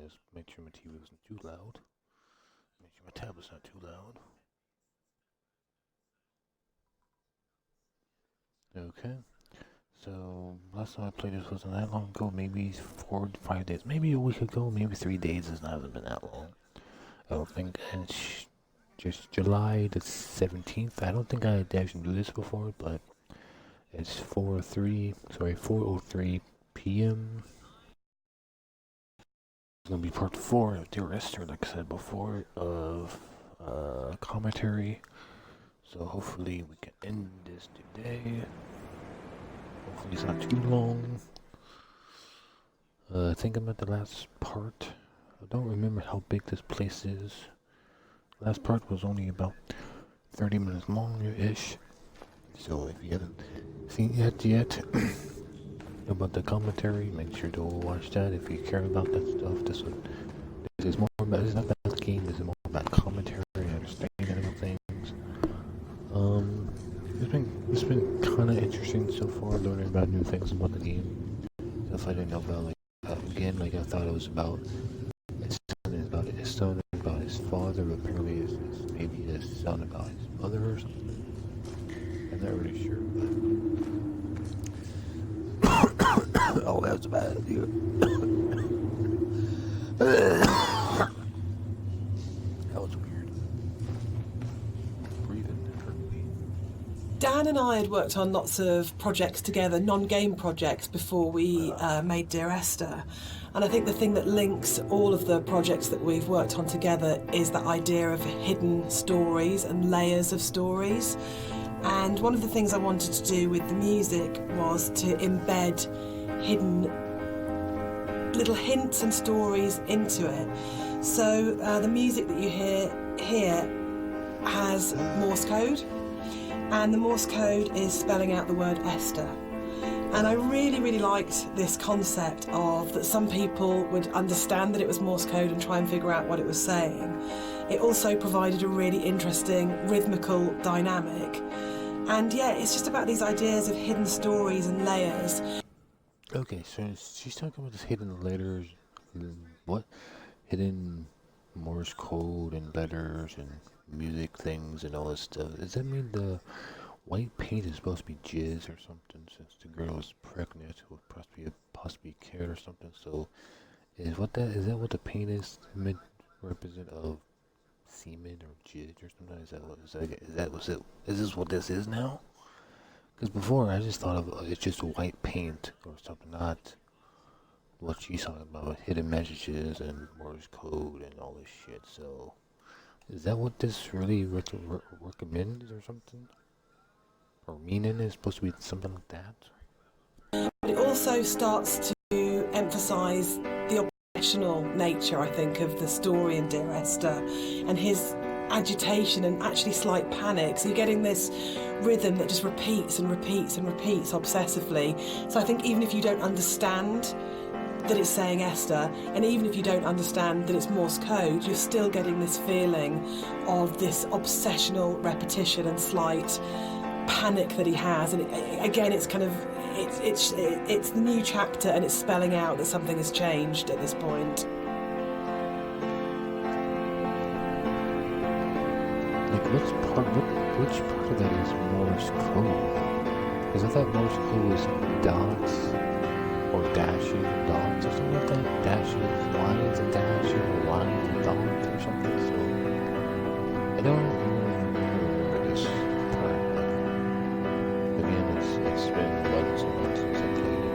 Just make sure my TV wasn't too loud. Make sure my tablet's not too loud. Okay. So last time I played this wasn't that long ago. Maybe 4 to 5 days. Maybe a week ago. Maybe 3 days. It hasn't been that long. I don't think. And it's just July the 17th. I don't think I had actually do this before, but it's 4:03 p.m. It's gonna be part 4 of Dear Esther, like I said before, of commentary. So hopefully we can end this today. Hopefully it's not too long. I think I'm at the last part. I don't remember how big this place is. Last part was only about 30 minutes long-ish. So if you haven't seen it yet about the commentary, make sure to watch that if you care about that stuff. This is more about, it's not about the game, this is more about commentary and understanding of things. It's been kind of interesting so far, learning about new things about the game. Stuff I didn't know about, like, again, like I thought it was about his son, about his father, but apparently it's maybe his son about his mother or something. I'm not really sure, but oh, that was a bad idea. That was weird. Breathing hurt me. Dan and I had worked on lots of projects together, non-game projects, before we made Dear Esther. And I think the thing that links all of the projects that we've worked on together is that idea of hidden stories and layers of stories. And one of the things I wanted to do with the music was to embed hidden little hints and stories into it. So the music that you hear here has Morse code, and the Morse code is spelling out the word Esther. And I really, really liked this concept of that some people would understand that it was Morse code and try and figure out what it was saying. It also provided a really interesting rhythmical dynamic. And yeah, it's just about these ideas of hidden stories and layers. Okay, so she's talking about this hidden letters, what? Hidden Morse code and letters and music things and all this stuff. Does that mean the white paint is supposed to be jizz or something, since the girl is pregnant with possibly a kid or something? So is that what the paint is meant to represent, of semen or jizz or something? Is this what this is now? Because before I just thought of it's just white paint or something, not what she's talking about, hidden messages and Morse code and all this shit. So is that what this really recommends or something? Or meaning is supposed to be something like that? But it also starts to emphasise the obsessional nature, I think, of the story in Dear Esther, and his agitation and actually slight panic. So you're getting this rhythm that just repeats and repeats and repeats obsessively. So I think even if you don't understand that it's saying Esther, and even if you don't understand that it's Morse code, you're still getting this feeling of this obsessional repetition and slight panic that he has. And again, it's kind of it's the new chapter, and it's spelling out that something has changed at this point. Like which part of that is Morse code? Because I thought Morse code was dots or dashes, dots or something like that. Dashes, lines and dashes, or lines and dots or something. So I don't remember this part, but again, it's been months and months since I played it.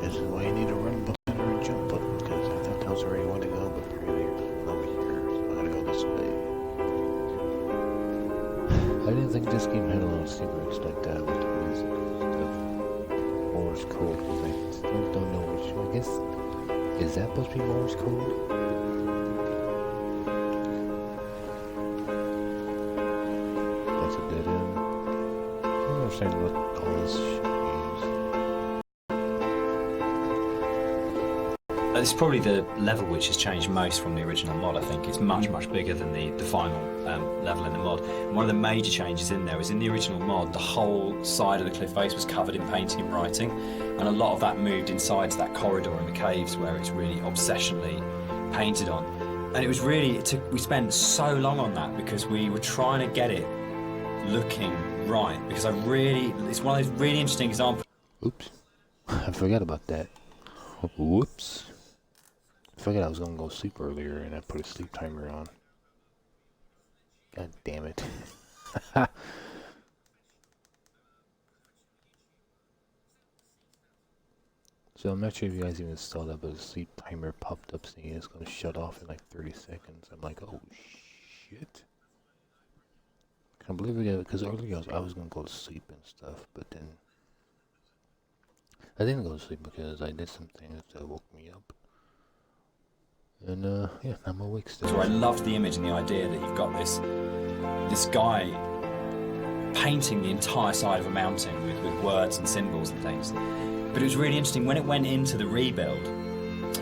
This is why you need a run button or a jump button, because I thought that was where you want to go, but really you're over here, so I gotta go this way. I didn't think this game had a lot of secrets like that with the music and stuff. Morse code, because I still don't know which. I guess, is that supposed to be Morse code? That's a dead end. I don't understand what all this shit means. I It's probably the level which has changed most from the original mod. I think it's much bigger than the final level in the mod. And one of the major changes in there is in the original mod, the whole side of the cliff face was covered in painting and writing, and a lot of that moved inside to that corridor in the caves where it's really obsessionally painted on. And it was really, we spent so long on that because we were trying to get it looking right. Because it's one of those really interesting examples. Oops. I forgot about that. Whoops. I forgot I was gonna go sleep earlier and I put a sleep timer on. God damn it. So I'm not sure if you guys even saw that, but the sleep timer popped up saying it's gonna shut off in like 30 seconds. I'm like, oh shit. Can't believe it, because earlier I was gonna go to sleep and stuff, but then I didn't go to sleep because I did some things that woke me up. And yeah, I'm awake still. So I loved the image and the idea that you've got this guy painting the entire side of a mountain with words and symbols and things. But it was really interesting when it went into the rebuild,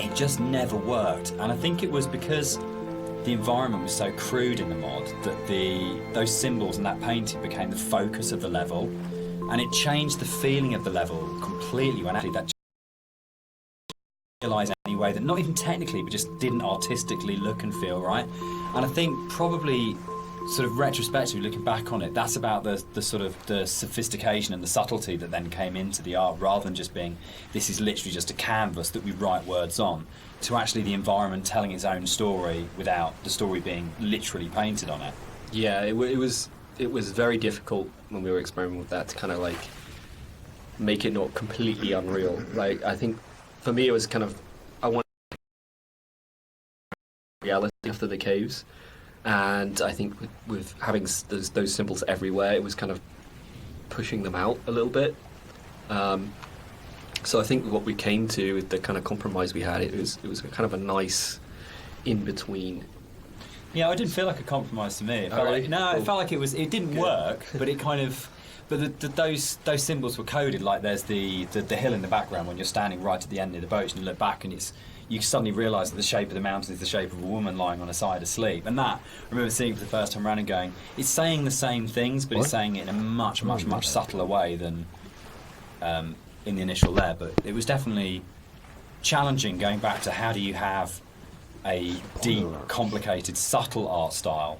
it just never worked. And I think it was because the environment was so crude in the mod that those symbols and that painting became the focus of the level, and it changed the feeling of the level completely when actually that realised in a way that not even technically but just didn't artistically look and feel right. And I think probably sort of retrospectively looking back on it, that's about the sort of the sophistication and the subtlety that then came into the art, rather than just being this is literally just a canvas that we write words on, to actually the environment telling its own story without the story being literally painted on it. Yeah, it was very difficult when we were experimenting with that to kind of like make it not completely unreal. Like, I think for me it was kind of, I wanted reality after the caves, and I think with having those symbols everywhere, it was kind of pushing them out a little bit. So I think what we came to with the kind of compromise we had, it was kind of a nice in between. Yeah, it didn't feel like a compromise to me. It felt really? it felt like it didn't work, but it kind of. But those symbols were coded, like there's the hill in the background when you're standing right at the end of the boat and you look back and you suddenly realise that the shape of the mountain is the shape of a woman lying on a side asleep. And that, I remember seeing it for the first time around and going, it's saying the same things, but it's saying it in a much subtler way than in the initial there. But it was definitely challenging going back to how do you have a deep, complicated, subtle art style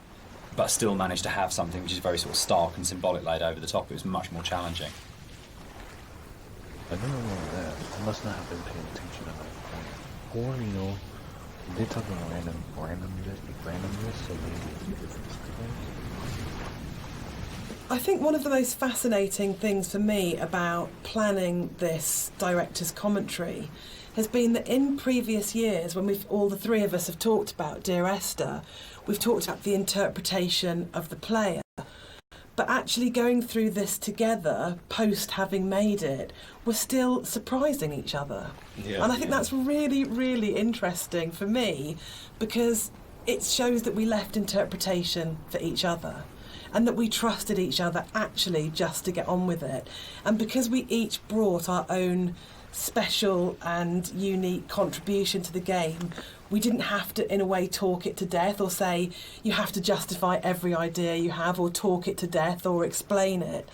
but still manage to have something which is very sort of stark and symbolic laid over the top. It was much more challenging. I don't know about that. I must not have been paying attention at that point. Or, you know, they talk about randomness, so maybe I think one of the most fascinating things for me about planning this director's commentary has been that in previous years, when all the three of us have talked about Dear Esther, we've talked about the interpretation of the player. But actually going through this together, post having made it, we're still surprising each other. Yeah, and I think that's really, really interesting for me, because it shows that we left interpretation for each other and that we trusted each other actually just to get on with it. And because we each brought our own special and unique contribution to the game, we didn't have to, in a way, talk it to death or say you have to justify every idea you have or talk it to death or explain it.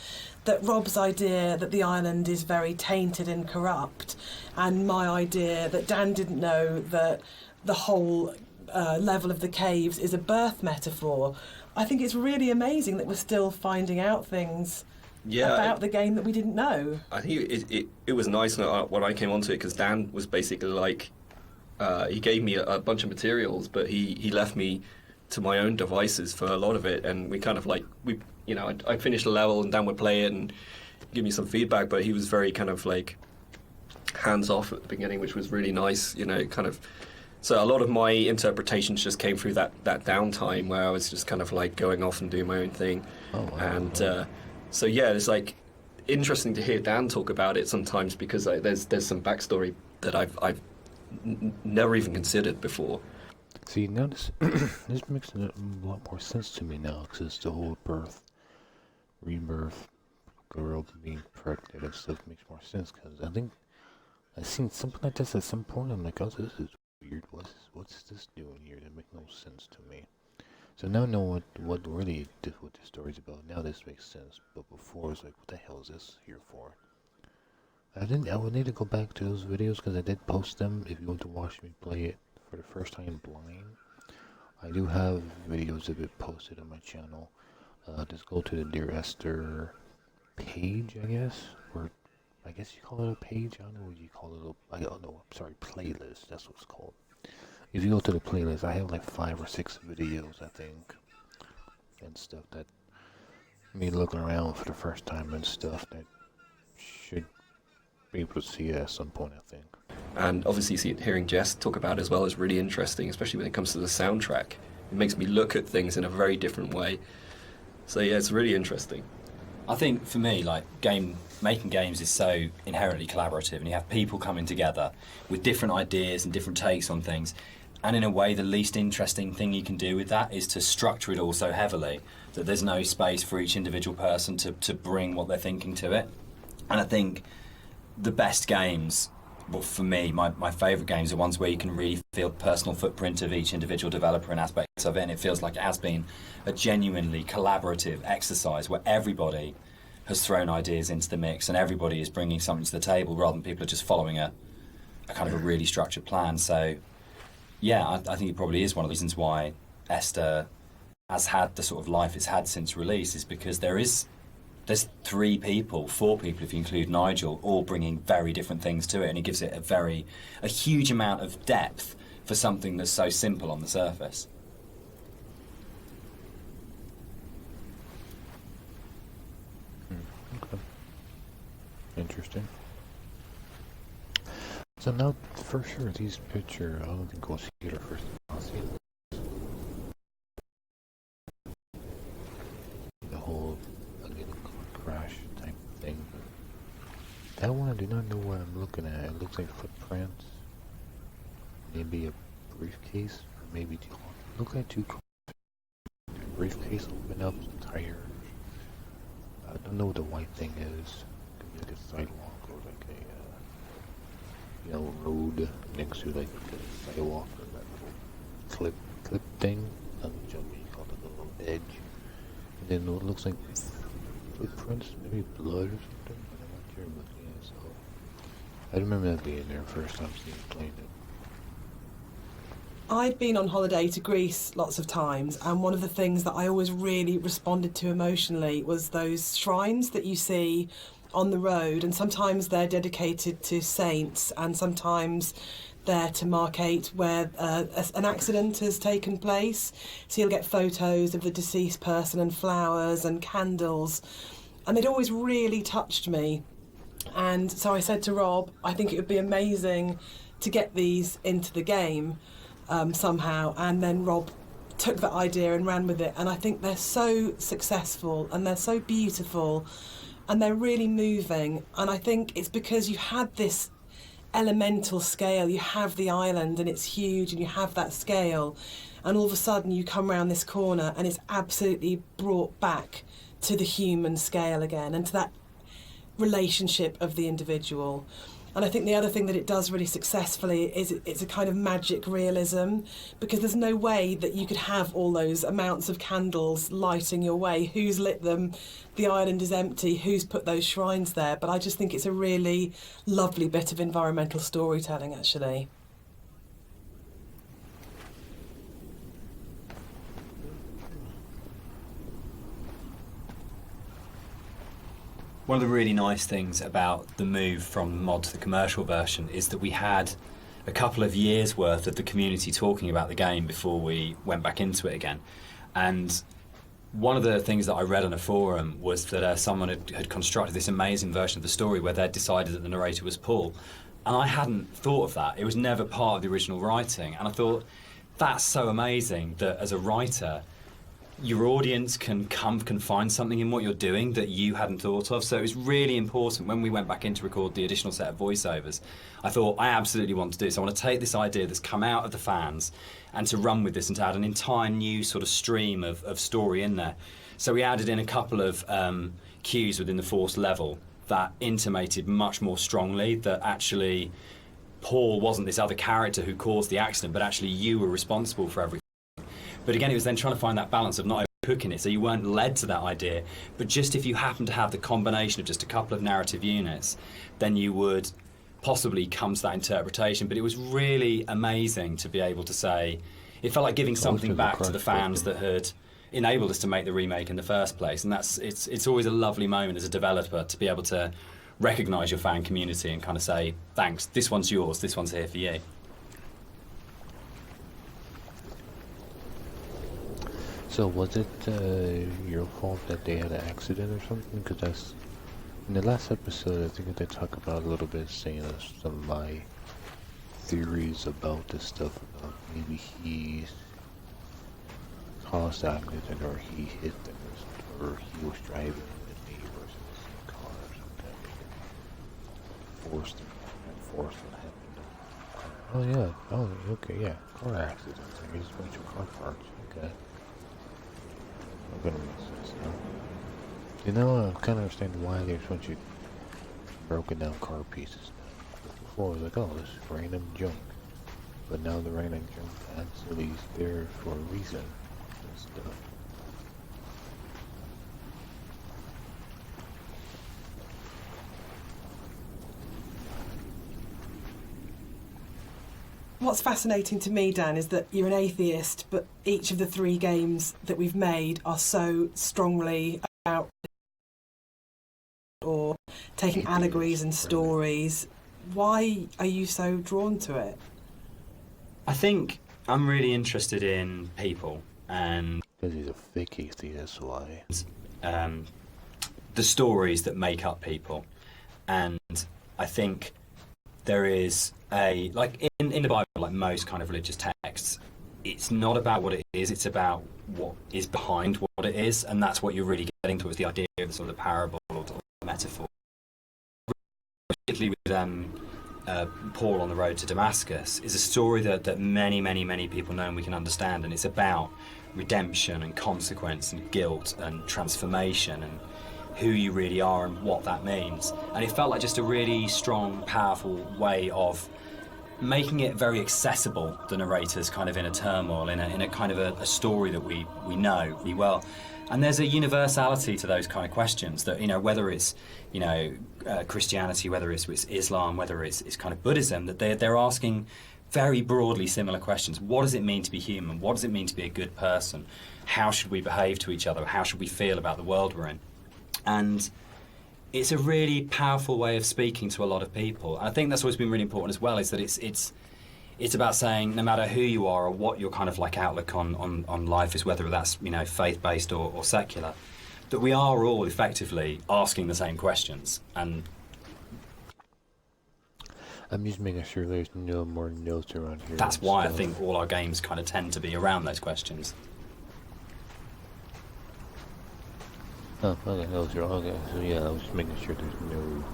That Rob's idea that the island is very tainted and corrupt, and my idea that Dan didn't know that the whole level of the caves is a birth metaphor. I think it's really amazing that we're still finding out things about the game that we didn't know. I think it was nice when I came onto it, because Dan was basically like, he gave me a bunch of materials, but he left me to my own devices for a lot of it, and we kind of like, I'd finish the level and Dan would play it and give me some feedback, but he was very kind of like hands off at the beginning, which was really nice, kind of. So a lot of my interpretations just came through that downtime where I was just kind of like going off and doing my own thing. Oh, wow. And so yeah, it's like interesting to hear Dan talk about it sometimes, because there's some backstory that I've never even considered before. See, now this makes a lot more sense to me now, because it's the whole birth, rebirth, girl being pregnant and stuff makes more sense, because I think I've seen something like this at some point. I'm like, oh, this is weird. What's this doing here? That makes no sense to me. So now I know what really what this story's about. Now this makes sense. But before it's like, what the hell is this here for? I would need to go back to those videos because I did post them. If you want to watch me play it for the first time blind, I do have videos of it posted on my channel. Just go to the Dear Esther page, I guess, or I guess you call it a page. I don't know what you call it. I don't know. I'm sorry, playlist. That's what it's called. If you go to the playlist, I have like 5 or 6 videos, I think, and stuff that me looking around for the first time and stuff that should be able to see it at some point, I think. And obviously, hearing Jess talk about it as well is really interesting, especially when it comes to the soundtrack. It makes me look at things in a very different way. So yeah, it's really interesting. I think for me, like making games is so inherently collaborative, and you have people coming together with different ideas and different takes on things. And in a way, the least interesting thing you can do with that is to structure it all so heavily that there's no space for each individual person to bring what they're thinking to it. And I think the best games, well, for me, my favourite games are ones where you can really feel the personal footprint of each individual developer and aspects of it, and it feels like it has been a genuinely collaborative exercise where everybody has thrown ideas into the mix and everybody is bringing something to the table rather than people are just following a kind of a really structured plan. So yeah, I think it probably is one of the reasons why Esther has had the sort of life it's had since release, is because there's 4 people if you include Nigel, all bringing very different things to it, and it gives it a huge amount of depth for something that's so simple on the surface. Okay. Interesting. So now, for sure, these picture, I don't think we'll see it first. I'll see the whole again crash type thing. That one I do not know what I'm looking at. It looks like footprints, maybe a briefcase, or maybe two. Look like two briefcase open up, some tires. I don't know what the white thing is. Could be like a sidewalk or like a yellow road next to like the sidewalk or that little clip thing. I'm jumping, called a little edge. And then it looks like footprints, maybe blood or something. But I'm not sure. But yeah, so I remember that being there first time seeing playing it. I'd been on holiday to Greece lots of times, and one of the things that I always really responded to emotionally was those shrines that you see on the road, and sometimes they're dedicated to saints and sometimes they're to markate where an accident has taken place. So you'll get photos of the deceased person and flowers and candles, and they'd always really touched me. And so I said to Rob, I think it would be amazing to get these into the game somehow, and then Rob took that idea and ran with it, and I think they're so successful and they're so beautiful and they're really moving, and I think it's because you had this elemental scale, you have the island and it's huge and you have that scale, and all of a sudden you come around this corner and it's absolutely brought back to the human scale again and to that relationship of the individual. And I think the other thing that it does really successfully is it's a kind of magic realism, because there's no way that you could have all those amounts of candles lighting your way. Who's lit them? The island is empty. Who's put those shrines there? But I just think it's a really lovely bit of environmental storytelling, actually. One of the really nice things about the move from the mod to the commercial version is that we had a couple of years worth of the community talking about the game before we went back into it again. And one of the things that I read on a forum was that someone had constructed this amazing version of the story where they'd decided that the narrator was Paul. And I hadn't thought of that. It was never part of the original writing. And I thought, that's so amazing that as a writer, your audience can find something in what you're doing that you hadn't thought of. So it was really important when we went back in to record the additional set of voiceovers. I thought, I absolutely want to do this. I want to take this idea that's come out of the fans and to run with this and to add an entire new sort of stream of story in there. So we added in a couple of cues within the force level that intimated much more strongly that actually Paul wasn't this other character who caused the accident, but actually you were responsible for everything. But again, it was then trying to find that balance of not cooking it, so you weren't led to that idea, but just if you happen to have the combination of just a couple of narrative units, then you would possibly come to that interpretation. But it was really amazing to be able to say, it felt like giving something back to the fans that had enabled us to make the remake in the first place. And it's always a lovely moment as a developer to be able to recognise your fan community and kind of say, thanks, this one's yours, this one's here for you. So was it your fault that they had an accident or something? Because that's in the last episode. I think they talk about a little bit, saying some of my theories about this stuff. About maybe he caused the accident, or he hit them, or he was driving with the neighbors in the same car or something. Forced them, forced what happened. Oh yeah. Oh okay. Yeah. Car accidents. I just went to car parts. Okay. Gonna make sense now. You know, I kind of understand why there's a bunch of broken down car pieces now. Before it was like, oh, this is random junk. But now the random junk actually is there for a reason and stuff. What's fascinating to me, Dan, is that you're an atheist, but each of the 3 games that we've made are so strongly about or taking allegories and stories. Why are you so drawn to it? I think I'm really interested in people and Because he's a fake atheist, that's why. The stories that make up people. And I think there is like in the Bible, like most kind of religious texts, it's not about what it is, it's about what is behind what it is, and that's what you're really getting to, is the idea of the sort of the parable or the metaphor. Particularly with Paul on the road to Damascus, is a story that many people know and we can understand, and it's about redemption and consequence and guilt and transformation and who you really are and what that means. And it felt like just a really strong, powerful way of making it very accessible, the narrator's kind of inner turmoil, in a kind of a story that we know really well. And there's a universality to those kind of questions that, you know, whether it's, you know, Christianity, whether it's Islam, whether it's kind of Buddhism, that they're asking very broadly similar questions. What does it mean to be human? What does it mean to be a good person? How should we behave to each other? How should we feel about the world we're in? And it's a really powerful way of speaking to a lot of people. And I think that's always been really important as well, is that it's about saying no matter who you are or what your kind of like outlook on life is, whether that's, you know, faith-based or secular, that we are all effectively asking the same questions. And I'm just making sure there's no more notes around here. that's why I think all our games kind of tend to be around those questions. Oh, okay, those are okay. So yeah, I was just making sure there's no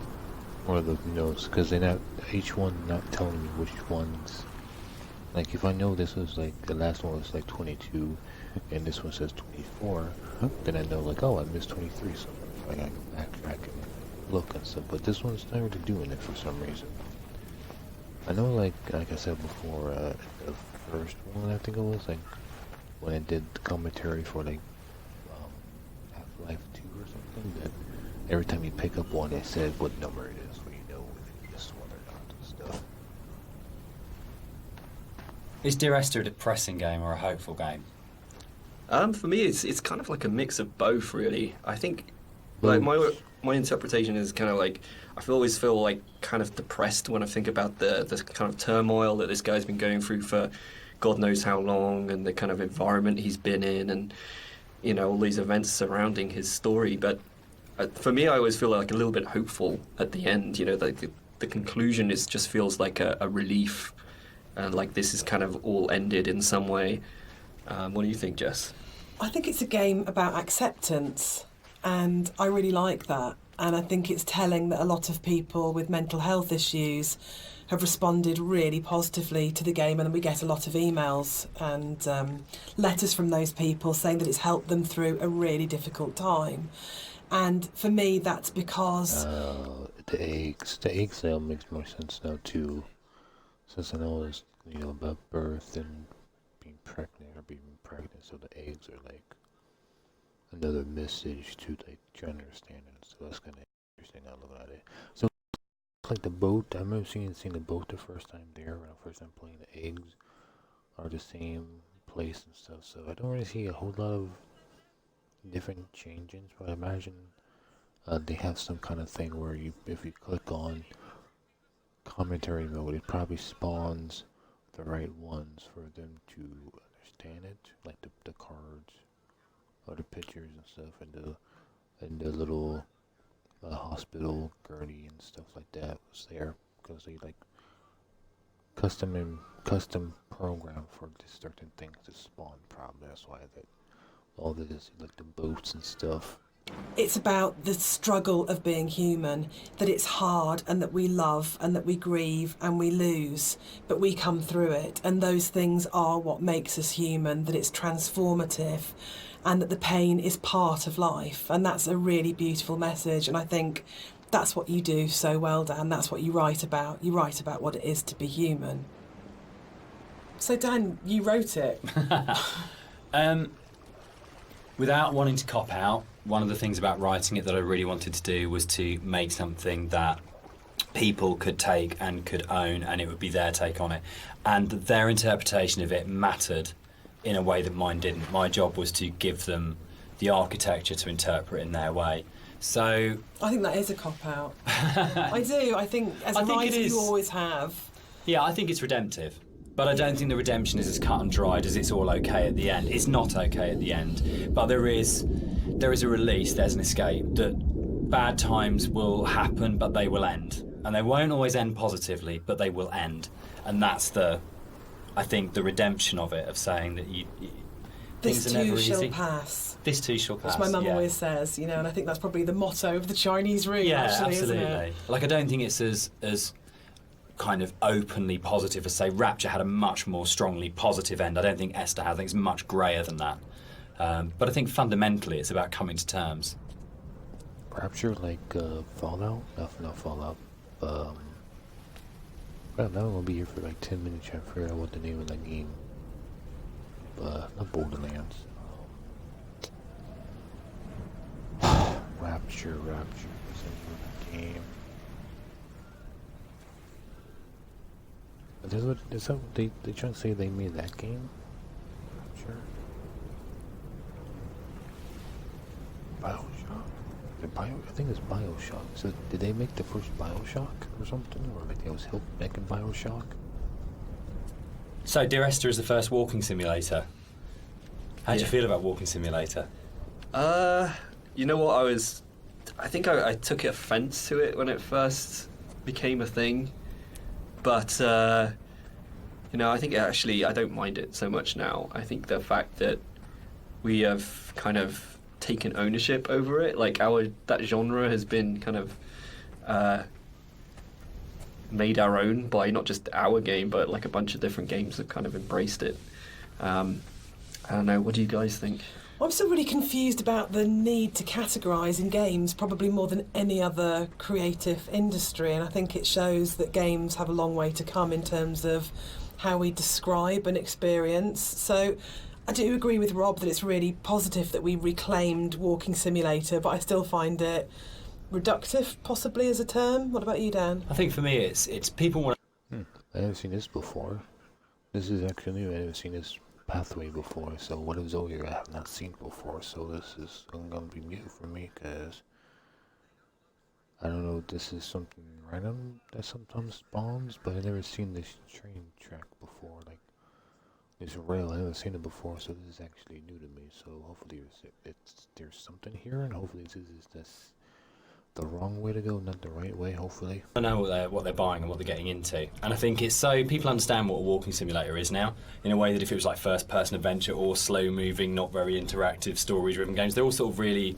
more of those notes, because they're not, each one not telling me which ones. Like if I know this was like the last one was like 22, and this one says 24, then I know like, oh, I missed 23, so I gotta go backtrack and look and stuff. But this one's not really doing it for some reason. I know, like I said before, the first one I think it was like when I did the commentary for like Half-Life 2 or something, that every time you pick up one, it said what number it is, so you know if it's this one or not and stuff. Is Dear Esther a depressing game or a hopeful game? For me, it's kind of like a mix of both, really. I think, like my interpretation is kind of like, always feel like kind of depressed when I think about the kind of turmoil that this guy's been going through for God knows how long, and the kind of environment he's been in, and you know, all these events surrounding his story. But for me, I always feel like a little bit hopeful at the end. You know, the conclusion just feels like a relief, and like this is kind of all ended in some way. What do you think, Jess? I think it's a game about acceptance, and I really like that. And I think it's telling that a lot of people with mental health issues have responded really positively to the game, and we get a lot of emails and letters from those people saying that it's helped them through a really difficult time. And for me, that's because The egg sale makes more sense now too. since I know it's, about birth and being pregnant or being pregnant, so the eggs are like another message to like trying to understand it. So that's kind of interesting now looking at it. So like the boat, I remember seeing the boat the first time there when I first time playing. The eggs are the same place and stuff, so I don't really see a whole lot of different changes. But I imagine they have some kind of thing where if you click on commentary mode, it probably spawns the right ones for them to understand it, like the cards or the pictures and stuff, and the little hospital gurney and stuff like that was there because they like custom program for just certain things to spawn. Probably that's why that all this like the boats and stuff. It's about the struggle of being human, that it's hard and that we love and that we grieve and we lose, but we come through it. And those things are what makes us human, that it's transformative and that the pain is part of life. And that's a really beautiful message. And I think that's what you do so well, Dan. That's what you write about. You write about what it is to be human. So, Dan, you wrote it. Without wanting to cop out, one of the things about writing it that I really wanted to do was to make something that people could take and could own, and it would be their take on it. And their interpretation of it mattered in a way that mine didn't. My job was to give them the architecture to interpret in their way. So I think that is a cop-out. I do. I think as a writer you always have. Yeah, I think it's redemptive. But I don't think the redemption is as cut and dried as it's all okay at the end. It's not okay at the end. But there is a release, there's an escape, that bad times will happen, but they will end. And they won't always end positively, but they will end. And that's I think, the redemption of it, of saying that this things are never easy. This too shall pass. This too shall pass. Which my mum always says, and I think that's probably the motto of the Chinese room, actually, absolutely. Isn't it? Like, I don't think it's as kind of openly positive as, say, Rapture had a much more strongly positive end. I don't think Esther has. I think it's much greyer than that. But I think fundamentally it's about coming to terms. Rapture, like Fallout? Not Fallout. Well, that one will be here for like 10 minutes. I forgot what the name of that game. Not Borderlands. Rapture. What's the name of the game? Is that what they trying to say they made that game? Sure. BioShock. I think it's BioShock. So did they make the first BioShock or something, or like they was helped making BioShock? So, Dear Esther is the first walking simulator. How do you feel about Walking Simulator? You know what? I think I took offence to it when it first became a thing. But, I think I don't mind it so much now. I think the fact that we have kind of taken ownership over it, like that genre has been kind of made our own by not just our game, but like a bunch of different games have kind of embraced it. I don't know, what do you guys think? I'm still really confused about the need to categorise in games, probably more than any other creative industry, and I think it shows that games have a long way to come in terms of how we describe an experience. So I do agree with Rob that it's really positive that we reclaimed Walking Simulator, but I still find it reductive, possibly, as a term. What about you, Dan? I think for me it's people want I haven't seen this before. This is actually new. I haven't seen this pathway before, so what is over here I have not seen before, so this is gonna be new for me, because I don't know if this is something random that sometimes spawns, but I've never seen this train track before, like this rail. I haven't seen it before, so this is actually new to me. So hopefully there's something here, and hopefully this the wrong way to go, not the right way, hopefully. I know what they're buying and what they're getting into. And I think it's so people understand what a walking simulator is now, in a way that if it was like first-person adventure or slow-moving, not very interactive, story-driven games, they're all sort of really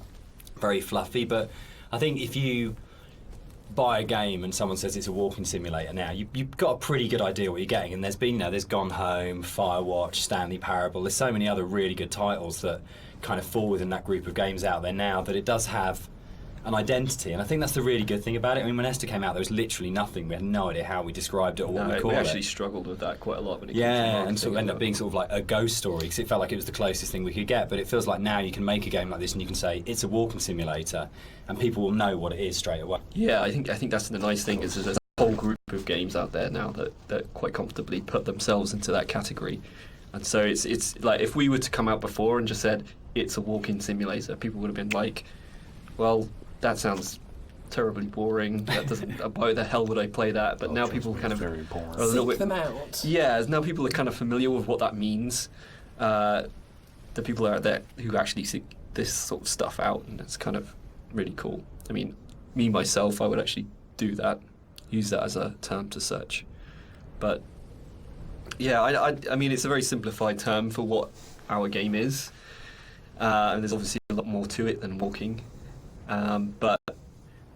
very fluffy. But I think if you buy a game and someone says it's a walking simulator now, you've got a pretty good idea what you're getting. And there's Gone Home, Firewatch, Stanley Parable. There's so many other really good titles that kind of fall within that group of games out there now, that it does have an identity, and I think that's the really good thing about it. I mean, when Esther came out, there was literally nothing. We had no idea how we described it or what we called it. We actually struggled with that quite a lot when it came to Yeah, marketing and sort of ended up being sort of like a ghost story because it felt like it was the closest thing we could get. But it feels like now you can make a game like this and you can say it's a walking simulator, and people will know what it is straight away. Yeah, I think that's the nice thing is there's a whole group of games out there now that quite comfortably put themselves into that category, and so it's like if we were to come out before and just said it's a walking simulator, people would have been like, well, that sounds terribly boring. That doesn't. Why the hell would I play that? But now people kind of very boring. are a little Seek bit. them out. Yeah, now people are kind of familiar with what that means. The people out there who actually seek this sort of stuff out, and it's kind of really cool. I mean, me myself, I would actually do that, use that as a term to search. But yeah, I mean, it's a very simplified term for what our game is, and there's obviously a lot more to it than walking. But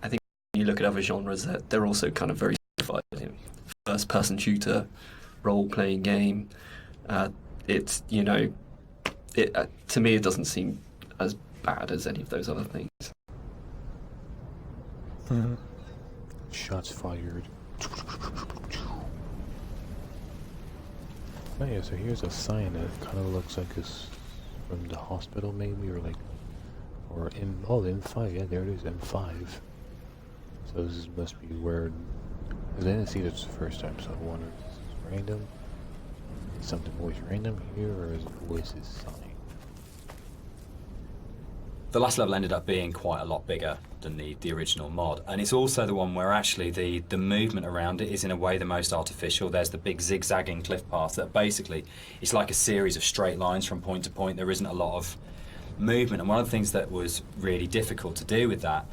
I think when you look at other genres, they're also kind of very simplified. You know, first-person shooter, role-playing game. It's to me, it doesn't seem as bad as any of those other things. Shots fired. Oh yeah, so here's a sign that kind of looks like it's from the hospital maybe, or M5, yeah, there it is, M5. So this must be where, because I didn't see this the first time, so I wonder if this is random. Is something always random here, or is it always this sign? The last level ended up being quite a lot bigger than the original mod, and it's also the one where actually the movement around it is in a way the most artificial. There's the big zigzagging cliff paths that basically it's like a series of straight lines from point to point. There isn't a lot of movement, and one of the things that was really difficult to do with that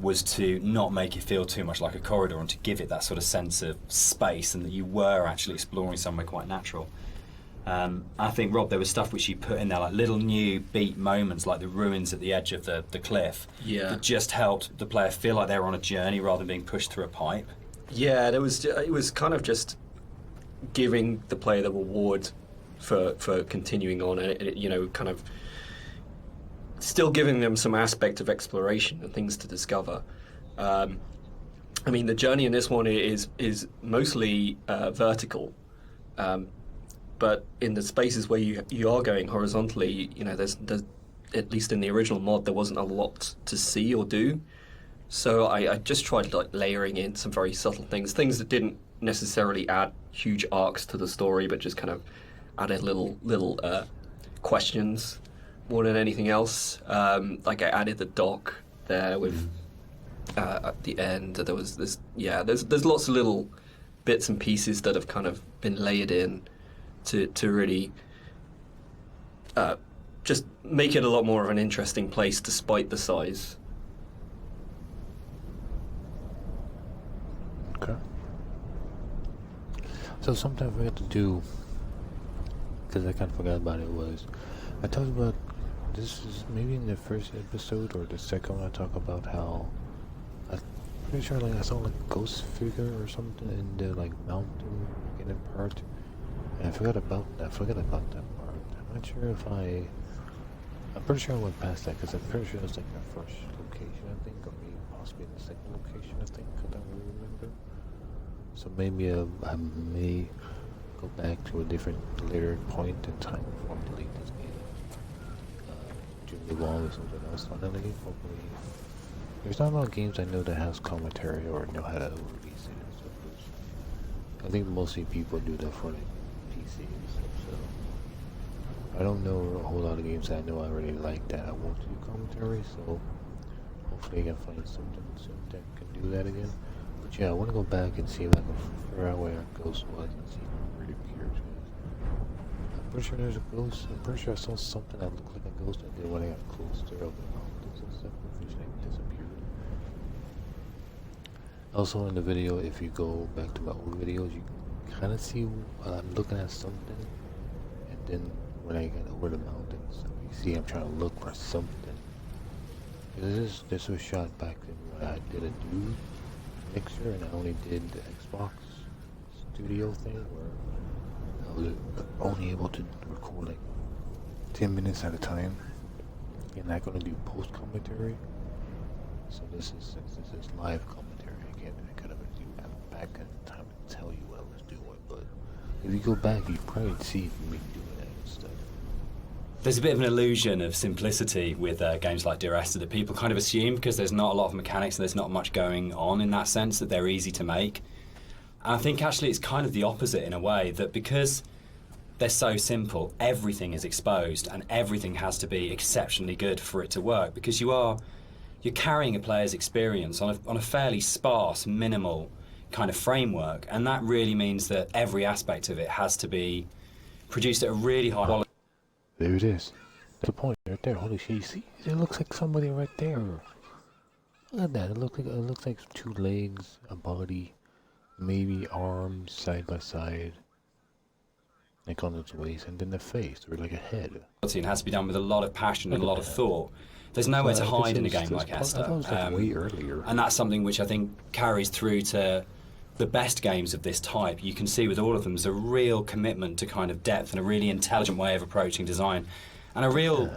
was to not make it feel too much like a corridor and to give it that sort of sense of space and that you were actually exploring somewhere quite natural. I think, Rob, there was stuff which you put in there, like little new beat moments, like the ruins at the edge of the cliff, that just helped the player feel like they were on a journey rather than being pushed through a pipe. Yeah, it was kind of just giving the player the reward for continuing on, and kind of still giving them some aspect of exploration and things to discover. I mean, the journey in this one is mostly vertical. But in the spaces where you are going horizontally, there's at least in the original mod, there wasn't a lot to see or do. So I just tried layering in some very subtle things that didn't necessarily add huge arcs to the story, but just kind of added little questions more than anything else. Like I added the dock there with at the end. There was this. Yeah, there's lots of little bits and pieces that have kind of been layered in to really just make it a lot more of an interesting place despite the size. Okay. So something I forgot to do, because I kind of forgot about it, was I talked about, this is maybe in the first episode or the second one, I talk about how I'm pretty sure I saw a ghost figure or something in the mountain beginning part. And I forgot about that part. I'm not sure if I'm pretty sure I went past that because I'm pretty sure it was the first location, I think, or maybe possibly the second location, I think. I don't really remember. So maybe I may go back to a different later point in time before I delete this game. To move on with something else finally, hopefully. There's not a lot of games I know that has commentary or know how to release it and stuff. I think mostly people do that for PC and stuff, so I don't know a whole lot of games that I know I really like that I want to do commentary, so hopefully I can find something soon that can do that again. But yeah, I want to go back and see if I can figure out where that ghost was and see if it really appeared. I'm pretty sure there's a ghost. I'm pretty sure I saw something that looked like a ghost, and then when I got close to it, the mountains and stuff, it disappeared. Also in the video, if you go back to my old videos, you kind of see I'm looking at something, and then when I get over the mountains, you see I'm trying to look for something. This was shot back when I did a Dude mixer, and I only did the Xbox Studio thing where I was only able to record 10 minutes at a time, and I'm gonna do post commentary. So since this is live commentary, I could have do back in time to tell you what I was doing. But if you go back, you probably see me doing that and stuff. There's a bit of an illusion of simplicity with games like Dear Esther that people kind of assume because there's not a lot of mechanics and there's not much going on in that sense that they're easy to make. And I think actually it's kind of the opposite in a way, that because they're so simple, everything is exposed and everything has to be exceptionally good for it to work, because you're carrying a player's experience on a fairly sparse, minimal kind of framework, and that really means that every aspect of it has to be produced at a really high quality. There it is. That's the point right there. Holy shit! You see, it looks like somebody right there. Look at that. It looks like two legs, a body, maybe arms side by side, like on its waist, and then the face, or like a head. It has to be done with a lot of passion and a lot of thought. There's nowhere to hide in a game like Esther, way earlier. and that's something which I think carries through to the best games of this type. You can see with all of them there's a real commitment to kind of depth and a really intelligent way of approaching design, and a real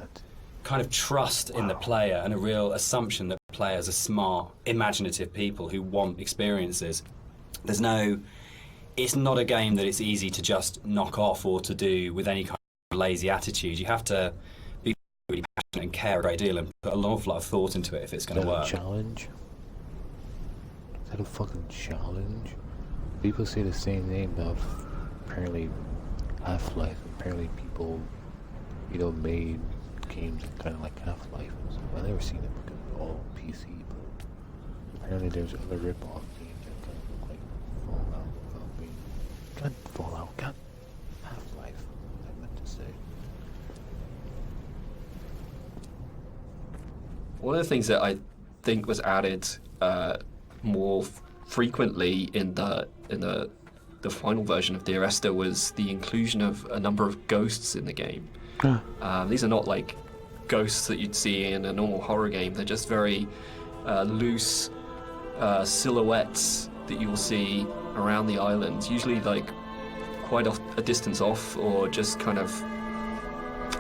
kind of trust in the player, and a real assumption that players are smart, imaginative people who want experiences. It's not a game that it's easy to just knock off or to do with any kind of lazy attitude. You have to be really passionate and care a great deal and put an awful lot of thought into it if it's going to work. Challenge? Is that a fucking challenge? People say the same thing about apparently Half-Life. Apparently people, made games kind of like Half-Life. I've never seen it because it's all PC, but apparently there's other rip-off games that kind of look like Fallout without being... God, Fallout, God, Half-Life, I meant to say. One of the things that I think was added more frequently in the final version of Dear Esther was the inclusion of a number of ghosts in the game. These are not like ghosts that you'd see in a normal horror game. They're just very loose silhouettes that you'll see around the island, usually like quite a distance off, or just kind of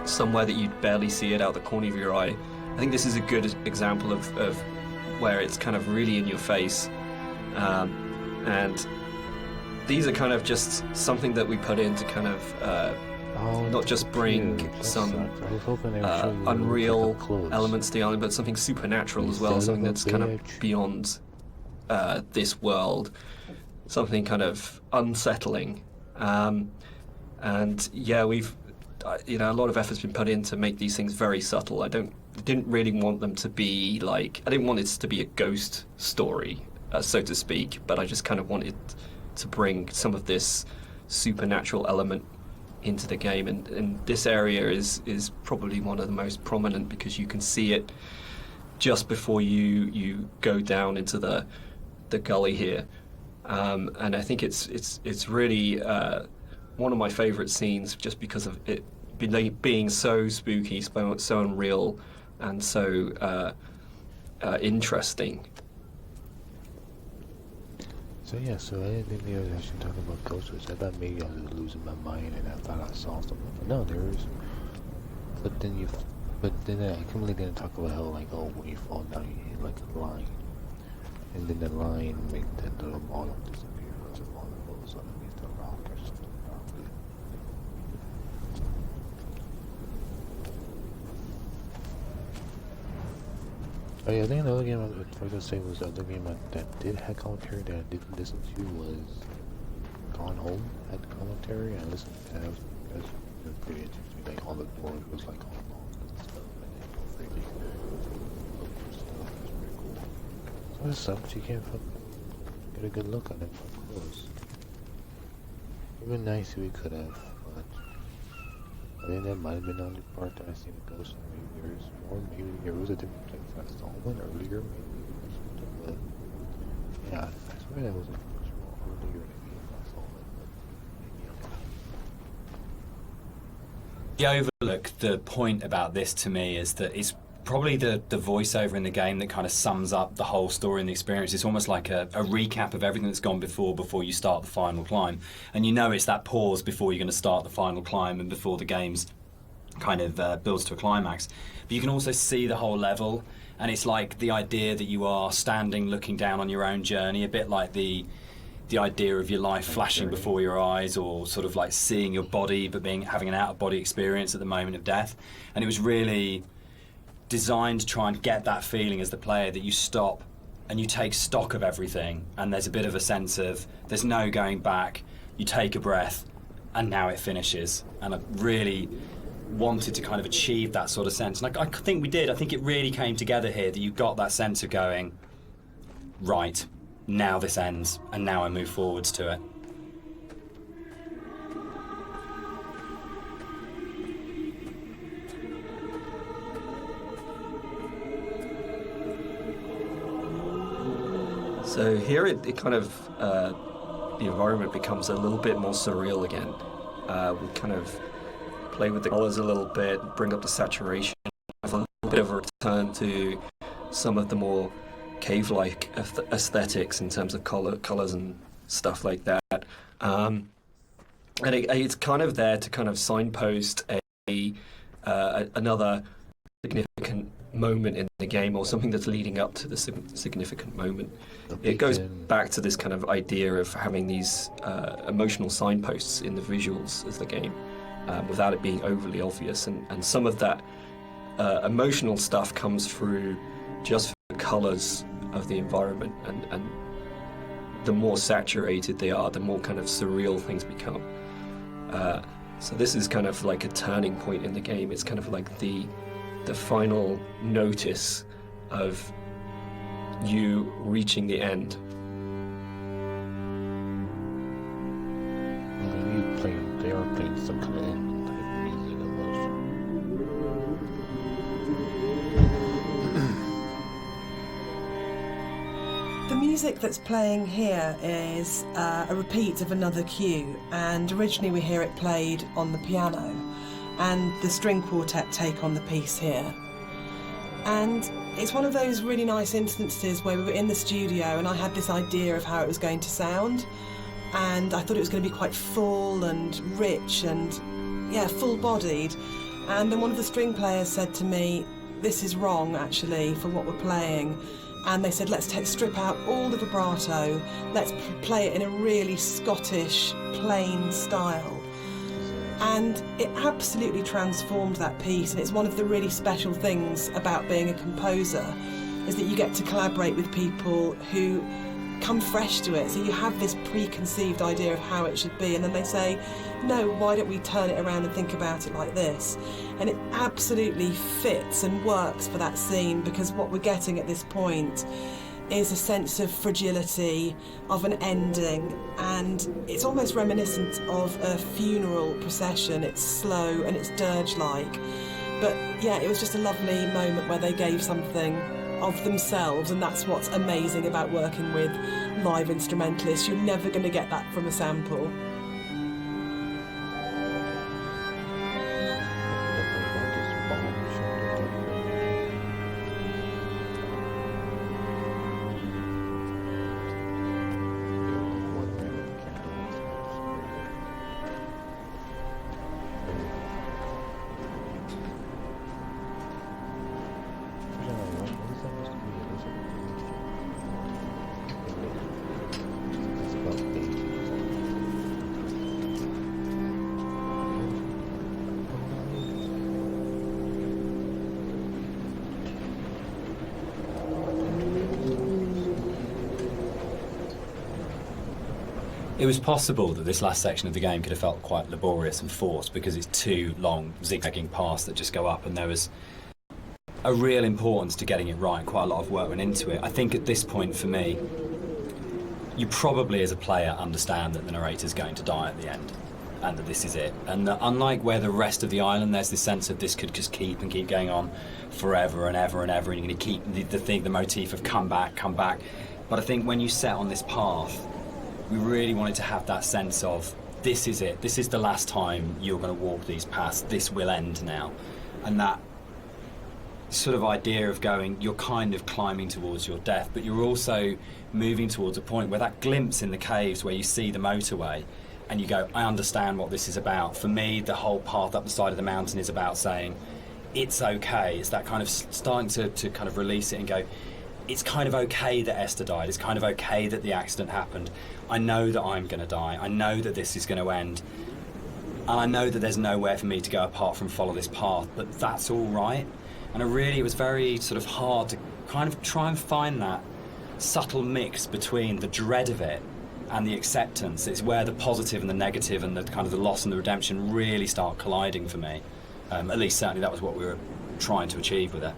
somewhere that you'd barely see it out the corner of your eye. I think this is a good example of where it's kind of really in your face, and these are kind of just something that we put in to kind of not just bring some unreal elements to the island, but something supernatural as well, something that's kind of beyond this world, something kind of unsettling. And yeah, we've a lot of effort's been put in to make these things very subtle. I didn't really want them to be like, I didn't want it to be a ghost story, so to speak, but I just kind of wanted to bring some of this supernatural element into the game, and this area is probably one of the most prominent because you can see it just before you go down into the gully here, and I think it's really one of my favourite scenes just because of it being so spooky, so unreal, and so interesting. So yeah, so I didn't think I was actually talking about ghosts. I thought maybe I was losing my mind and I thought I saw something. But no, there is. But then I completely didn't talk about how when you fall down you hit like a line, and then the line make that little bottom disappear once the bottom goes underneath the rock or something. Oh yeah, I think another game I was going to say was the other game that did have commentary that I didn't listen to was Gone Home had commentary. I listened to that. It was pretty interesting. Like all the board was like all long and stuff, and then really stuff. It was pretty cool. So it sucks you can't get a good look at them up close. It would have been nice if we could have, but I think that might have been the only part that I seen a ghost. Maybe there's more. Maybe there was a different place I saw one earlier, maybe or something. But yeah, I swear that was a much more earlier in the game I saw it. But maybe I'm Overlook, the point about this to me is that it's probably the voiceover in the game that kind of sums up the whole story and the experience. It's almost like a recap of everything that's gone before you start the final climb, and it's that pause before you're going to start the final climb and before the game's kind of builds to a climax. But you can also see the whole level, And it's like the idea that you are standing looking down on your own journey, a bit like the idea of your life flashing before your eyes, or sort of like seeing your body but having an out-of-body experience at the moment of death. And it was really designed to try and get that feeling as the player that you stop and you take stock of everything, and there's a bit of a sense of there's no going back. You take a breath and now it finishes. And I really wanted to kind of achieve that sort of sense, and I think we did. I think it really came together here, that you got that sense of going, right, now this ends, and now I move forwards to it. So here it kind of, the environment becomes a little bit more surreal again. We kind of play with the colours a little bit, bring up the saturation, have a little bit of a return to some of the more cave-like aesthetics in terms of colours and stuff like that. And it's kind of there to kind of signpost another significant moment in the game, or something that's leading up to the significant moment. It goes back to this kind of idea of having these emotional signposts in the visuals of the game, without it being overly obvious. And some of that emotional stuff comes through just the colours of the environment, and the more saturated they are, the more kind of surreal things become. So this is kind of like a turning point in the game. It's kind of like the final notice of you reaching the end. They are playing some kind of end type music almost. The music that's playing here is a repeat of another cue, and originally we hear it played on the piano, and the string quartet take on the piece here. And it's one of those really nice instances where we were in the studio and I had this idea of how it was going to sound, and I thought it was going to be quite full and rich and, yeah, full-bodied. And then one of the string players said to me, this is wrong actually for what we're playing. And they said, let's strip out all the vibrato, let's play it in a really Scottish, plain style. And it absolutely transformed that piece, and it's one of the really special things about being a composer, is that you get to collaborate with people who come fresh to it. So you have this preconceived idea of how it should be, and then they say, no, why don't we turn it around and think about it like this? And it absolutely fits and works for that scene, because what we're getting at this point is a sense of fragility, of an ending, and it's almost reminiscent of a funeral procession. It's slow and it's dirge-like. But yeah, it was just a lovely moment where they gave something of themselves, and that's what's amazing about working with live instrumentalists. You're never going to get that from a sample. It was possible that this last section of the game could have felt quite laborious and forced, because it's two long zigzagging paths that just go up, and there was a real importance to getting it right. Quite a lot of work went into it. I think at this point for me, you probably as a player understand that the narrator's going to die at the end, and that this is it. And that unlike where the rest of the island, there's this sense of this could just keep going on forever and ever and ever, and you're going to keep the motif of come back. But I think when you set on this path, we really wanted to have that sense of, this is it, this is the last time you're going to walk these paths, this will end now. And that sort of idea of going, you're kind of climbing towards your death, but you're also moving towards a point where that glimpse in the caves where you see the motorway, and you go, I understand what this is about. For me, the whole path up the side of the mountain is about saying, it's okay. It's that kind of starting to kind of release it and go, it's kind of okay that Esther died. It's kind of okay that the accident happened. I know that I'm going to die. I know that this is going to end. And I know that there's nowhere for me to go apart from follow this path, but that's all right. And it was very sort of hard to kind of try and find that subtle mix between the dread of it and the acceptance. It's where the positive and the negative and the kind of the loss and the redemption really start colliding for me. At least certainly that was what we were trying to achieve with it.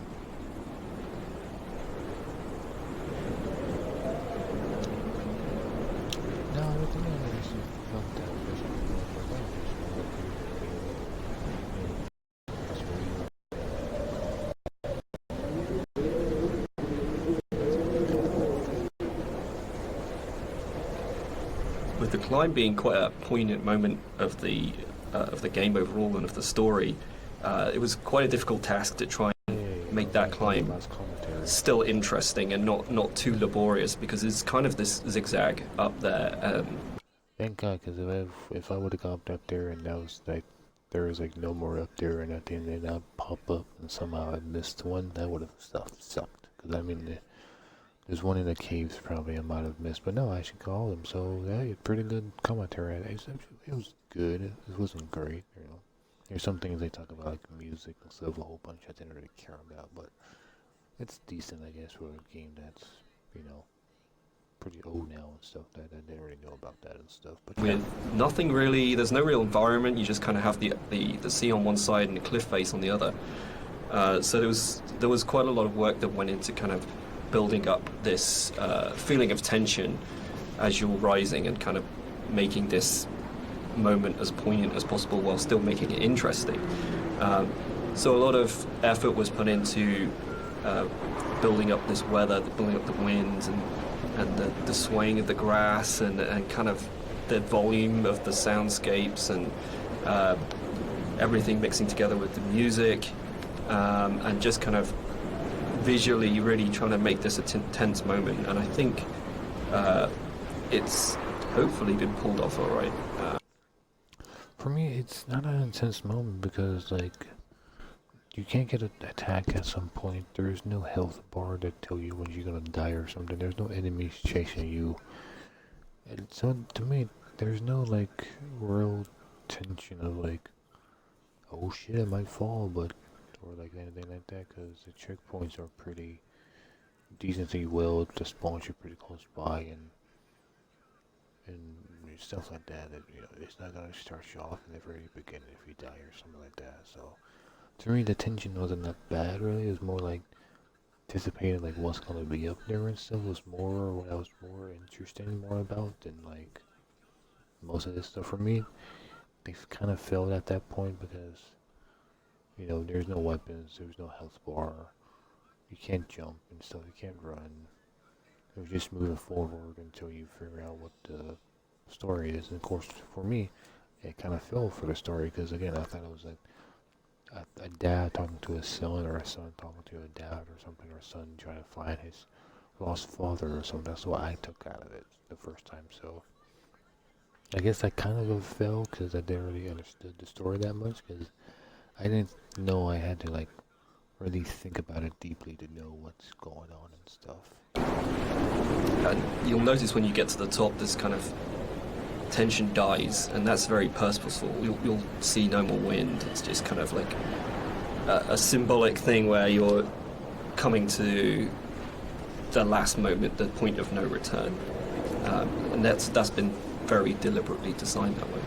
No, I think I actually felt that With the climb being quite a poignant moment of the game overall and of the story, it was quite a difficult task to try and make that climb still interesting and not too laborious, because it's kind of this zigzag up there. Thank God, because if I would have gone up there and that was like there was like no more up there, and at the end they not pop up and somehow I missed one, that would have sucked. Because I mean, there's one in the caves probably I might have missed, but no, I should call them. So yeah, pretty good commentary. It was good. It wasn't great, you know. There's some things they talk about like music and stuff, a whole bunch I didn't really care about, but it's decent, I guess, for a game that's, you know, pretty old now and stuff. That I didn't really know about that and stuff. But With nothing really, there's no real environment. You just kind of have the sea on one side and the cliff face on the other. So there was quite a lot of work that went into kind of building up this feeling of tension as you're rising and kind of making this moment as poignant as possible while still making it interesting. So a lot of effort was put into building up this weather, building up the winds and the swaying of the grass and kind of the volume of the soundscapes and everything mixing together with the music, and just kind of visually really trying to make this a tense moment. And I think it's hopefully been pulled off all right. for me, it's not an intense moment because, like, you can't get an attack at some point. There's no health bar that tell you when you're gonna die or something. There's no enemies chasing you. And so, to me, there's no, like, real tension of, like, oh shit, I might fall, but, or, like, anything like that, because the checkpoints are pretty decently well. The spawns are pretty close by, and stuff like that, you know, it's not gonna start you off in the very beginning if you die or something like that. So to me, the tension wasn't that bad really. It was more like anticipating like what's gonna be up there and stuff was more what I was more interested more about than like most of this stuff. For me, they kind of failed at that point because, you know, there's no weapons, there's no health bar, you can't jump and stuff, you can't run. It was just moving forward until you figure out what the story is. And of course, for me, it kind of fell for the story because again, I thought it was like a dad talking to his son, or a son talking to a dad, or something, or a son trying to find his lost father or something. That's what I took out of it the first time. So I guess I kind of fell because I didn't really understood the story that much, because I didn't know I had to like really think about it deeply to know what's going on and stuff. You'll notice when you get to the top, this kind of tension dies, and that's very purposeful. You'll see no more wind. It's just kind of like a symbolic thing where you're coming to the last moment, the point of no return, and that's been very deliberately designed that way.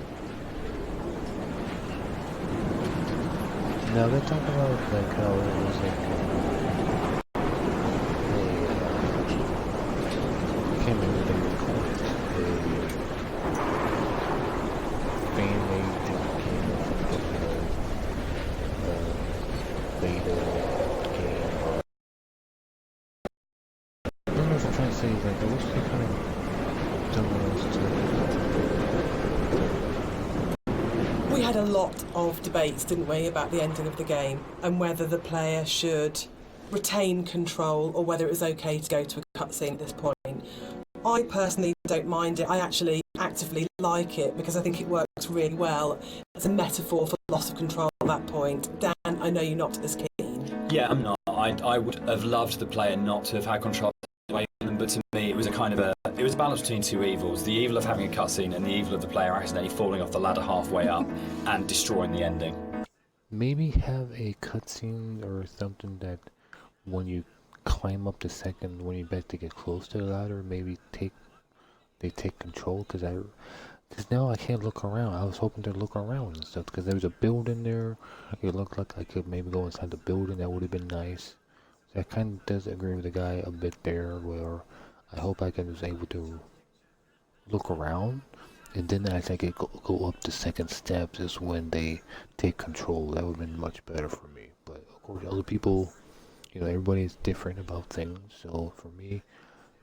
Now they talk about like how it was like I can't remember what they would call it. A fan-made game of beta game. I don't know if I'm trying to say like I wish they kind of done what else to. We had a lot of debates, didn't we, about the ending of the game and whether the player should retain control or whether it was okay to go to a cutscene at this point. I personally don't mind it. I actually actively like it because I think it works really well. It's a metaphor for loss of control at that point. Dan, I know you're not as keen. Yeah, I'm not. I would have loved the player not to have had control away from them, but to me it was a balance between two evils: the evil of having a cutscene and the evil of the player accidentally falling off the ladder halfway up and destroying the ending. Maybe have a cutscene or something that when you climb up the second, when you bet to get close to the ladder, maybe they take control, because now I can't look around. I was hoping to look around and stuff because there was a building there. It looked like I could maybe go inside the building. That would have been nice. So I kind of does agree with the guy a bit there, where I hope I was able to look around, and then as I could go up the second steps is when they take control. That would have been much better for me. But of course, other people, everybody's different about things. So for me,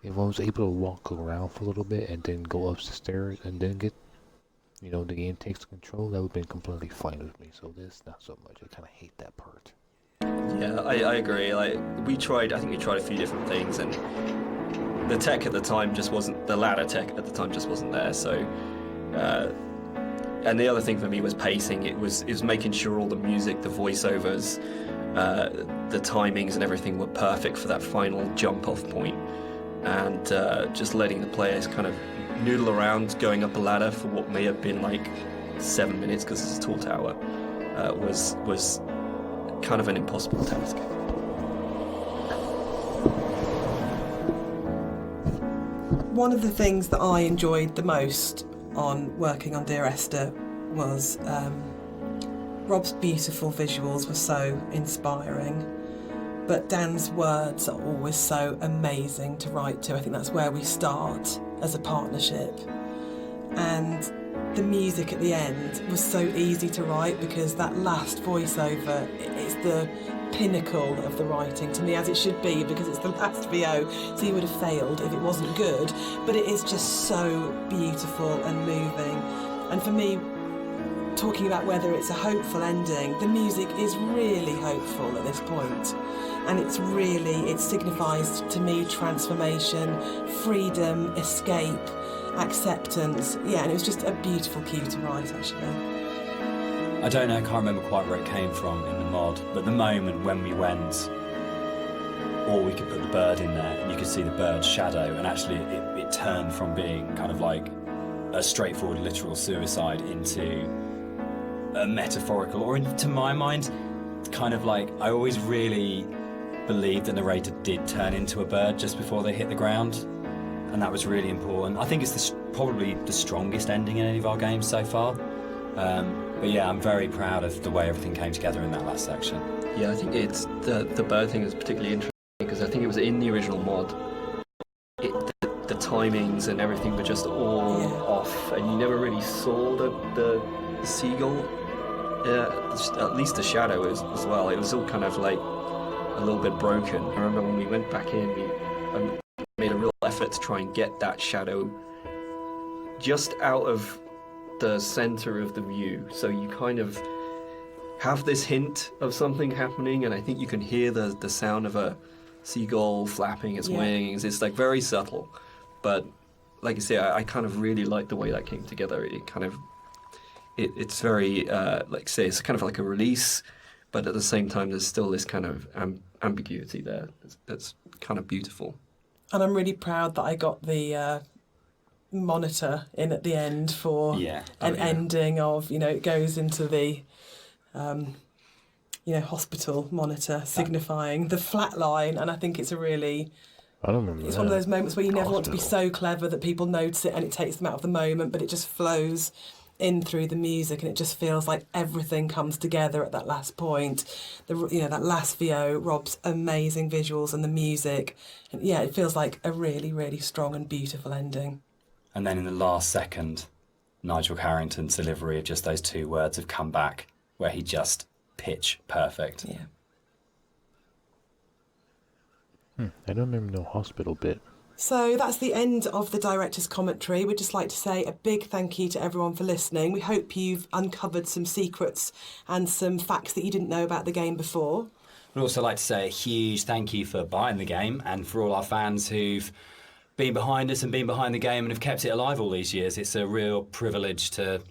if I was able to walk around for a little bit and then go up the stairs and then get, the game takes control, that would have been completely fine with me. So this, not so much. I kind of hate that part. Yeah, I agree. Like, I think we tried a few different things, and the tech at the time just wasn't, the ladder tech at the time just wasn't there. So, and the other thing for me was pacing. It was making sure all the music, the voiceovers, the timings and everything were perfect for that final jump off point. And just letting the players kind of noodle around going up a ladder for what may have been like 7 minutes, because it's a tall tower, was kind of an impossible task. One of the things that I enjoyed the most on working on Dear Esther was Rob's beautiful visuals were so inspiring. But Dan's words are always so amazing to write to. I think that's where we start as a partnership. And the music at the end was so easy to write because that last voiceover, it's the pinnacle of the writing to me, as it should be, because it's the last VO, so you would have failed if it wasn't good. But it is just so beautiful and moving. And for me, talking about whether it's a hopeful ending, the music is really hopeful at this point. And it signifies to me transformation, freedom, escape, acceptance. Yeah, and it was just a beautiful cue to write, actually. I don't know, I can't remember quite where it came from in the mod, but the moment when we went, or we could put the bird in there, and you could see the bird's shadow, and actually it turned from being kind of like a straightforward literal suicide into a metaphorical, or to my mind, kind of like, I always really believed the narrator did turn into a bird just before they hit the ground, and that was really important. I think it's probably the strongest ending in any of our games so far. But yeah, I'm very proud of the way everything came together in that last section. Yeah, I think it's the bird thing is particularly interesting because I think it was in the original mod. The timings and everything were just all off, and you never really saw the seagull. Yeah, at least the shadow as well. It was all kind of like a little bit broken. I remember when we went back in, we made a real effort to try and get that shadow just out of the center of the view, so you kind of have this hint of something happening, and I think you can hear the sound of a seagull flapping its wings. It's like very subtle, but like I say, I kind of really like the way that came together. It kind of it's very like say it's kind of like a release, but at the same time there's still this kind of ambiguity there that's kind of beautiful. And I'm really proud that I got the monitor in at the end for ending of, it goes into the hospital monitor signifying the flat line, and I think it's I don't remember it's one of those moments where you never want to be so clever that people notice it and it takes them out of the moment, but it just flows in through the music, and it just feels like everything comes together at that last point. That last VO, Rob's amazing visuals and the music, and it feels like a really, really strong and beautiful ending. And then in the last second, Nigel Carrington's delivery of just those two words have come back, where he just pitch perfect. Yeah. I don't remember no hospital bit. So that's the end of the director's commentary. We'd just like to say a big thank you to everyone for listening. We hope you've uncovered some secrets and some facts that you didn't know about the game before. We'd also like to say a huge thank you for buying the game, and for all our fans who've been behind us and been behind the game and have kept it alive all these years. It's a real privilege that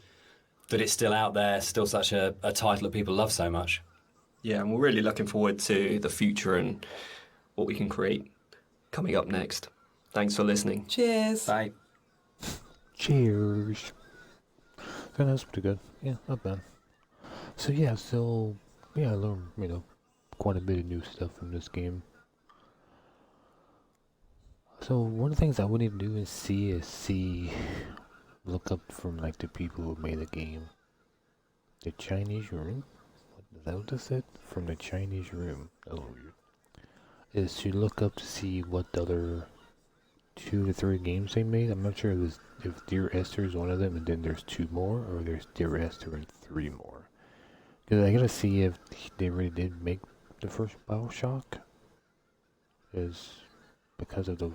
it's still out there, still such a title that people love so much. Yeah, and we're really looking forward to the future and what we can create coming up next. Thanks for listening. Cheers. Bye. Cheers. So that's pretty good. Yeah, not bad. So yeah, I learned, quite a bit of new stuff from this game. So one of the things I would need to do is look up from like the people who made the game. The Chinese room? Is that what this said? From the Chinese room. That was weird. Is to look up to see what the other 2 to 3 games they made. I'm not sure if Dear Esther is one of them and then there's 2 more, or there's Dear Esther and 3 more. Because I gotta see if they really did make the first BioShock. Is because of the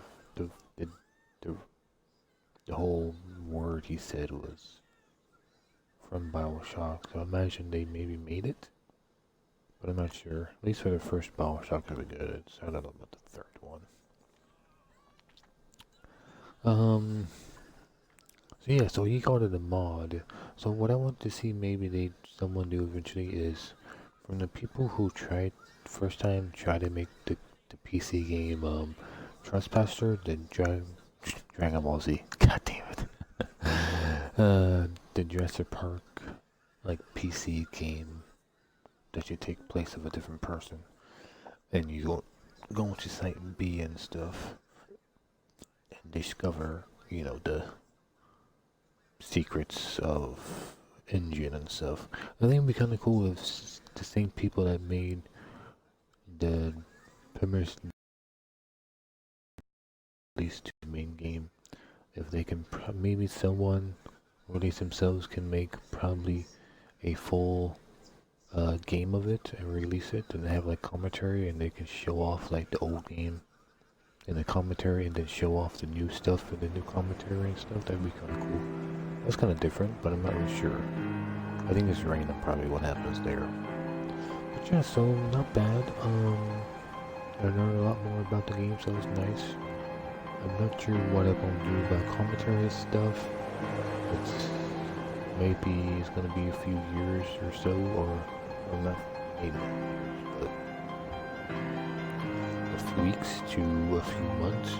whole word he said was from BioShock, so I imagine they maybe made it, but I'm not sure. At least for the first BioShock, it was good. So I don't know about the third one. So yeah, so he called it a mod. So what I want to see maybe someone do eventually is from the people who tried first time try to make the PC game Trespasser, the Dragon Ball Z. God damn it. The Jurassic Park like PC game that should take place of a different person. And you go into site B and stuff and discover, the secrets of engine and stuff. I think it'd be kinda cool if the same people that made the premise release to the main game, if they can maybe someone or they themselves can make probably a full game of it and release it and have like commentary, and they can show off like the old game in the commentary and then show off the new stuff for the new commentary and stuff. That'd be kind of cool. That's kind of different, but I'm not really sure. I think it's random probably what happens there. But yeah, so not bad. I learned a lot more about the game, so it's nice. I'm not sure what I'm gonna do about commentary and stuff. Maybe it's gonna be a few years or so, or not, maybe, but a few weeks to a few months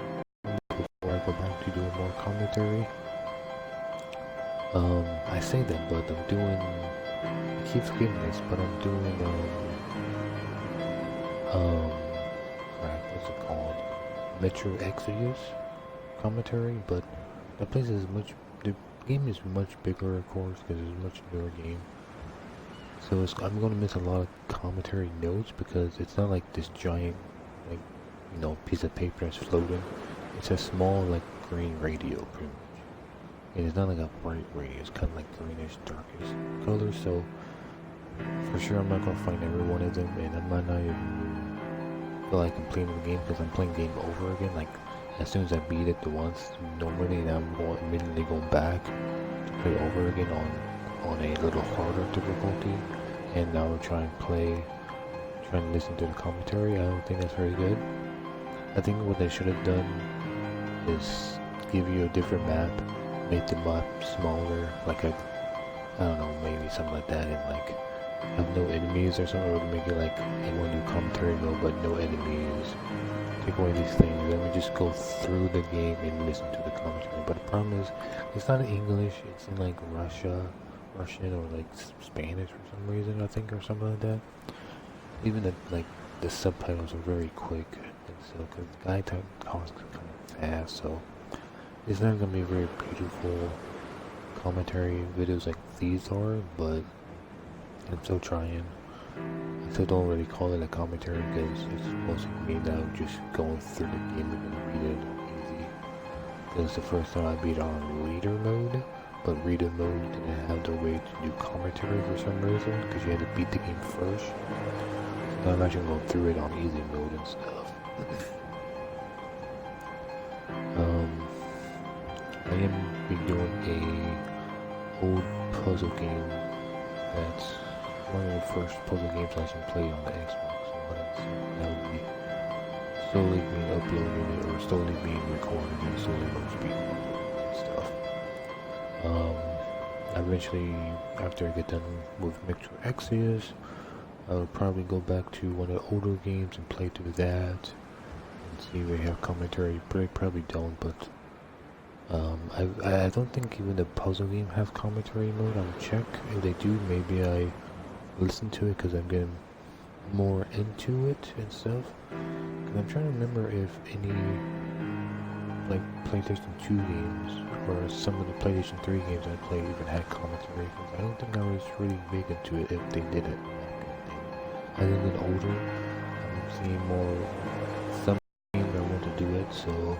before I go back to doing more commentary. I say that, but I keep forgetting this, but I'm doing, what's it called? Metro Exodus commentary, but that place is the game is much bigger, of course, because it's a much newer game. So I'm going to miss a lot of commentary notes because it's not like this giant, piece of paper that's floating. It's a small, green radio, pretty much. And it's not like a bright radio. It's kind of like greenish, darkish color. So for sure, I'm not going to find every one of them, and I might not even feel like completing the game because I'm playing the game over again. Like as soon as I beat it the once normally, and I'm immediately going back to play over again on a little harder difficulty, and now we're trying to listen to the commentary. I don't think that's very good. I think what they should have done is give you a different map, make the map smaller, I don't know, maybe something like that, and have no enemies or something, or make it I want to do commentary mode but no enemies. Take away these things, then we just go through the game and listen to the commentary. But the problem is, it's not in English, it's in Russian or Spanish for some reason, I think, or something like that. Even the subtitles are very quick, and so because the guy talks kind of fast, so it's not gonna be very beautiful commentary videos like these are, but I'm still trying. I still don't really call it a commentary because it's mostly me now just going through the game and read it easy. Because the first time I beat on reader mode, but reader mode didn't have the way to do commentary for some reason because you had to beat the game first. So now I'm actually going through it on easy mode and stuff. I am redoing a old puzzle game that's one of the first puzzle games I actually played on the Xbox. So that would be slowly being uploaded or slowly being recorded and slowly being uploaded and stuff. Eventually, after I get done with Metro Exodus, I would probably go back to one of the older games and play through that and see if they have commentary. Probably don't, but I don't think even the puzzle game has commentary mode. I'll check. If they do, maybe I listen to it because I'm getting more into it and stuff. Cause I'm trying to remember if any like PlayStation 2 games or some of the PlayStation 3 games I played even had commentary. Cause I don't think I was really big into it if they did it back in the day. As I get older, I'm seeing more some games I want to do it, so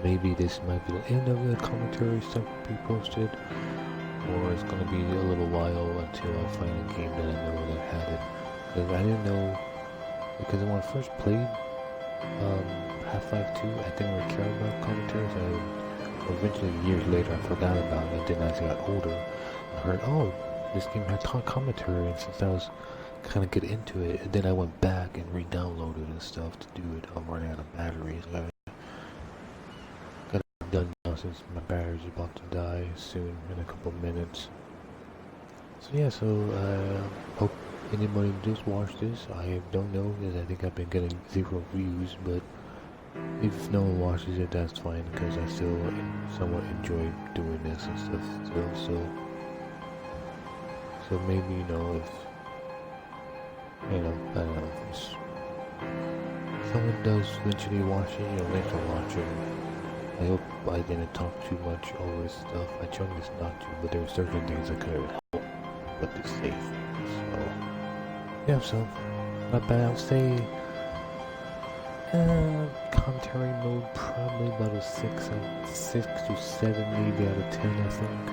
maybe this might be the end of the commentary stuff be posted, or it's gonna be a little while until I find a game that I know that had it. Because I didn't know, because when I first played Half-Life 2, I didn't really care about commentaries. Eventually, years later, I forgot about it. And then as I got older, I heard, oh, this game had commentary, and since I was kind of get into it, and then I went back and re-downloaded and stuff to do it. I'm running out of batteries. I got it done now since my battery's about to die soon in a couple of minutes. So yeah, hope anybody does watch this. I don't know, because I think I've been getting 0 views, but if no one watches it, that's fine, because I still somewhat enjoy doing this and stuff still, so maybe, if, I don't know, if someone does eventually watch it, thanks for watching. I hope I didn't talk too much over this stuff. I tried this not to, but there were certain things I could have helped, but to save things, so, yeah, so, not bad, I'll say, commentary mode, probably about a 6 to 7 maybe out of 10, I think.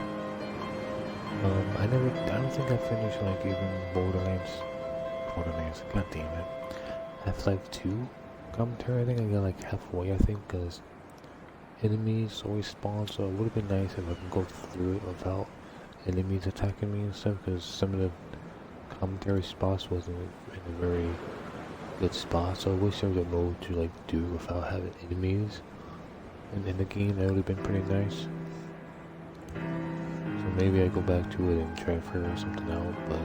I don't think I finished, like, even Borderlands, god damn it, Half-Life 2 commentary. I think I got, like, halfway, I think, because enemies always spawn, so it would have been nice if I could go through it without enemies attacking me and stuff, because some of the commentary spots wasn't in a very good spot, so I wish there was a mode to, like, do without having enemies in the game. That would have been pretty nice. So maybe I go back to it and try to figure something out, but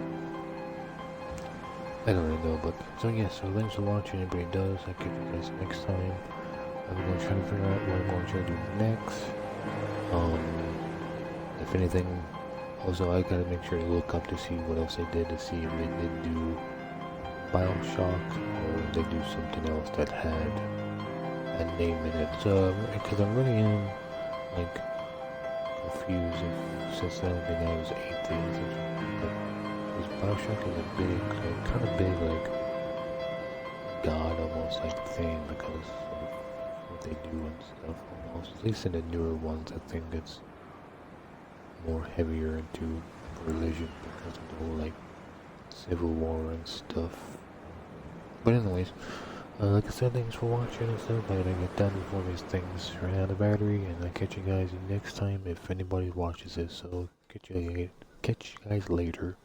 I don't really know. But so yeah, so thanks for watching. Everybody does. I'll catch you guys next time. I'm going to try to figure out what I'm going to try to do next. If anything, also I gotta make sure to look up to see what else they did, to see if they did do Bioshock or if they do something else that had a name in it. So because I really am, like, confused since I don't think I was 8 things. Because Bioshock is a big, like, kind of big, like, god almost, like, thing because of what they do and stuff almost. At least in the newer ones, I think it's more heavier into religion because of the whole, like, civil war and stuff. But anyways, like I said, thanks for watching and stuff. I gotta get done before these things run out of battery, and I'll catch you guys next time if anybody watches this. So catch you guys later.